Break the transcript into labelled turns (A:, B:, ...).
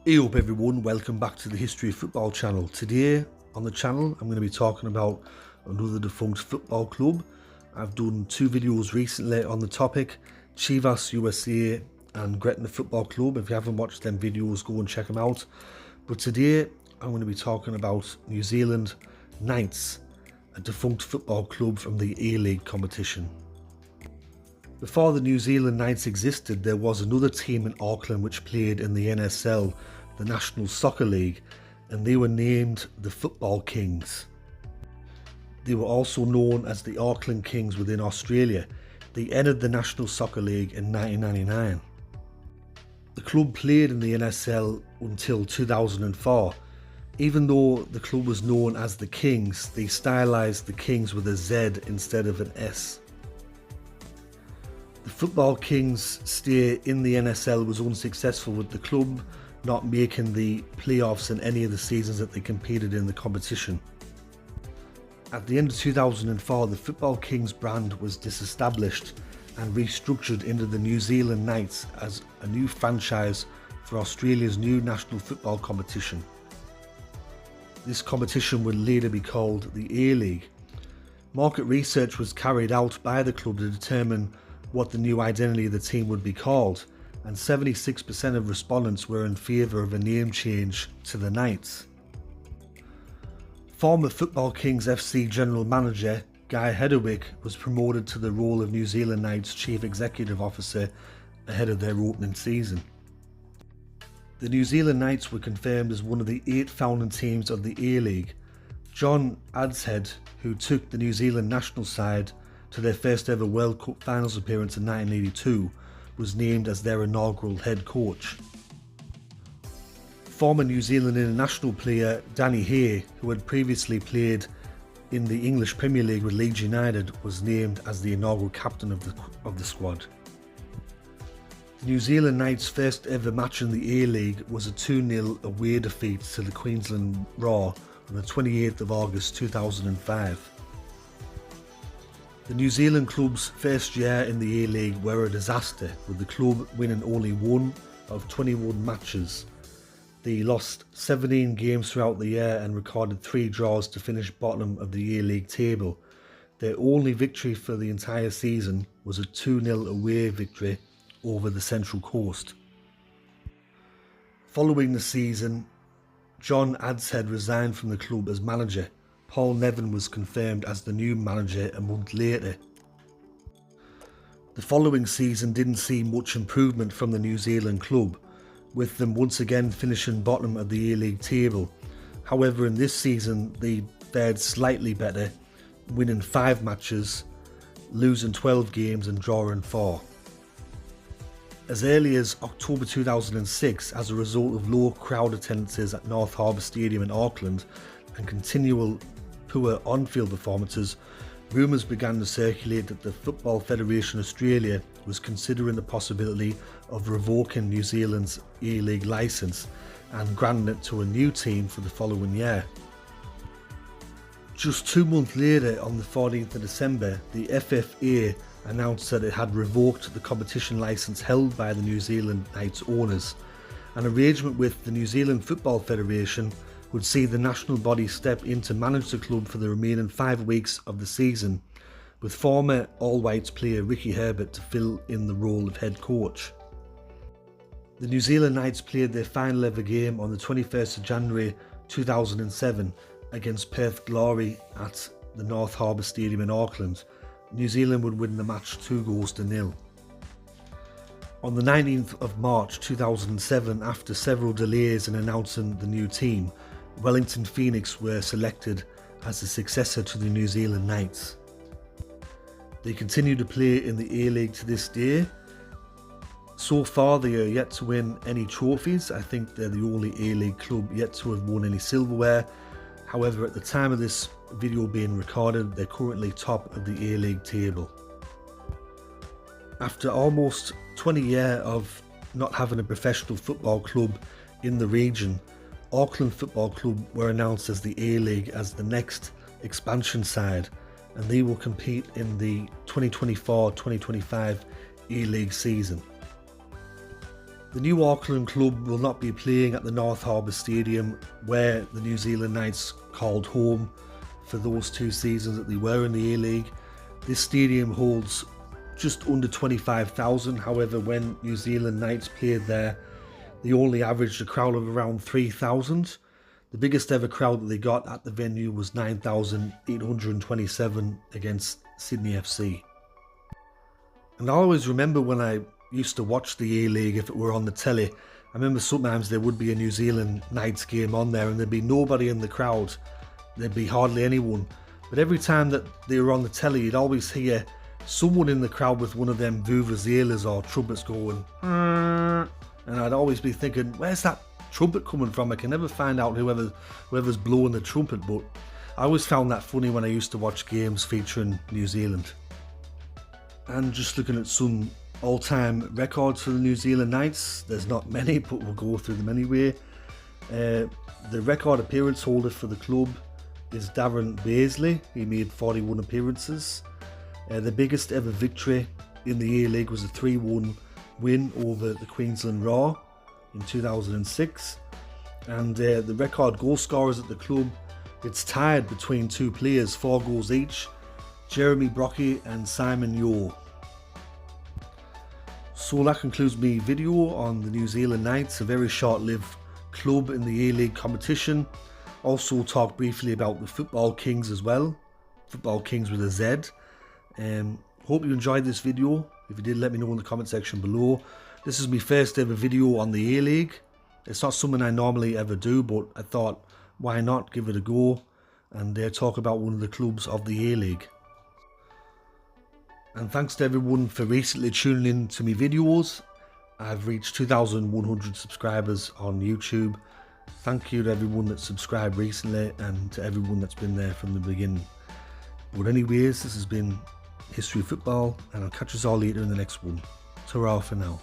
A: Hey up everyone, welcome back to the History of Football channel. Today on the channel I'm going to be talking about another defunct football club. I've done two videos recently on the topic, Chivas USA and Gretna Football Club. If you haven't watched them videos, go and check them out. But today I'm going to be talking about New Zealand Knights, a defunct football club from the A-League competition. Before the New Zealand Knights existed, there was another team in Auckland which played in the NSL, the National Soccer League, and they were named the Football Kings. They were also known as the Auckland Kings within Australia. They entered the National Soccer League in 1999. The club played in the NSL until 2004. Even though the club was known as the Kings, they stylised the Kings with a Z instead of an S. The Football Kings' stay in the NSL was unsuccessful, with the club not making the playoffs in any of the seasons that they competed in the competition. At the end of 2004, the Football Kings brand was disestablished and restructured into the New Zealand Knights as a new franchise for Australia's new national football competition. This competition would later be called the A-League. Market research was carried out by the club to determine what the new identity of the team would be called, and 76% of respondents were in favour of a name change to the Knights. Former Football Kings FC General Manager Guy Hedderwick was promoted to the role of New Zealand Knights Chief Executive Officer ahead of their opening season. The New Zealand Knights were confirmed as one of the 8 founding teams of the A-League. John Adshead, who took the New Zealand national side to their first ever World Cup finals appearance in 1982, was named as their inaugural head coach. Former New Zealand international player Danny Hay, who had previously played in the English Premier League with Leeds United, was named as the inaugural captain of the squad. The New Zealand Knights' first ever match in the A-League was a 2-0 away defeat to the Queensland Raw on the 28th of August 2005. The New Zealand club's first year in the A-League were a disaster, with the club winning only 1 of 21 matches. They lost 17 games throughout the year and recorded 3 draws to finish bottom of the A-League table. Their only victory for the entire season was a 2-0 away victory over the Central Coast. Following the season, John Adshead resigned from the club as manager. Paul Nevin was confirmed as the new manager a month later. The following season didn't see much improvement from the New Zealand club, with them once again finishing bottom of the A-League table. However, in this season they fared slightly better, winning 5 matches, losing 12 games and drawing 4. As early as October 2006, as a result of low crowd attendances at North Harbour Stadium in Auckland and continual poor on-field performances, rumours began to circulate that the Football Federation Australia was considering the possibility of revoking New Zealand's A-League licence and granting it to a new team for the following year. Just 2 months later, on the 14th of December, the FFA announced that it had revoked the competition licence held by the New Zealand Knights owners. An arrangement with the New Zealand Football Federation would see the national body step in to manage the club for the remaining 5 weeks of the season, with former All Whites player Ricky Herbert to fill in the role of head coach. The New Zealand Knights played their final ever game on the 21st of January 2007 against Perth Glory at the North Harbour Stadium in Auckland. New Zealand would win the match 2-0. On the 19th of March 2007, after several delays in announcing the new team, Wellington Phoenix were selected as the successor to the New Zealand Knights. They continue to play in the A-League to this day. So far they are yet to win any trophies. I think they're the only A-League club yet to have won any silverware. However, at the time of this video being recorded, they're currently top of the A-League table. After almost 20 years of not having a professional football club in the region, Auckland Football Club were announced as the A-League as the next expansion side, and they will compete in the 2024-2025 A-League season. The new Auckland club will not be playing at the North Harbour Stadium, where the New Zealand Knights called home for those 2 seasons that they were in the A-League. This stadium holds just under 25,000, however when New Zealand Knights played there, they only averaged a crowd of around 3,000. The biggest ever crowd that they got at the venue was 9,827 against Sydney FC. And I always remember when I used to watch the A-League, if it were on the telly, I remember sometimes there would be a New Zealand Knights game on there and there'd be nobody in the crowd, there'd be hardly anyone. But every time that they were on the telly, you'd always hear someone in the crowd with one of them vuvuzelas or trumpets going, and I'd always be thinking, where's that trumpet coming from? I can never find out whoever's blowing the trumpet, but I always found that funny when I used to watch games featuring New Zealand. And just looking at some all-time records for the New Zealand Knights, there's not many, but we'll go through them anyway. The record appearance holder for the club is Darren Beasley. He made 41 appearances. The biggest ever victory in the A-League was a 3-1 win over the Queensland Roar in 2006. And the record goal scorers at the club, it's tied between 2 players, 4 goals each, Jeremy Brockie and Simon Yeo. So that concludes my video on the New Zealand Knights, a very short-lived club in the A-League competition. Also talked briefly about the Football Kings as well, Football Kings with a Z. Hope you enjoyed this video. If you did, let me know in the comment section below. This is my first ever video on the A-League. It's not something I normally ever do, but I thought, why not give it a go and talk about one of the clubs of the A-League. And thanks to everyone for recently tuning in to my videos. I've reached 2,100 subscribers on YouTube. Thank you to everyone that subscribed recently and to everyone that's been there from the beginning. But anyways, this has been History of Football, and I'll catch us all later in the next one. Ta-ra for now.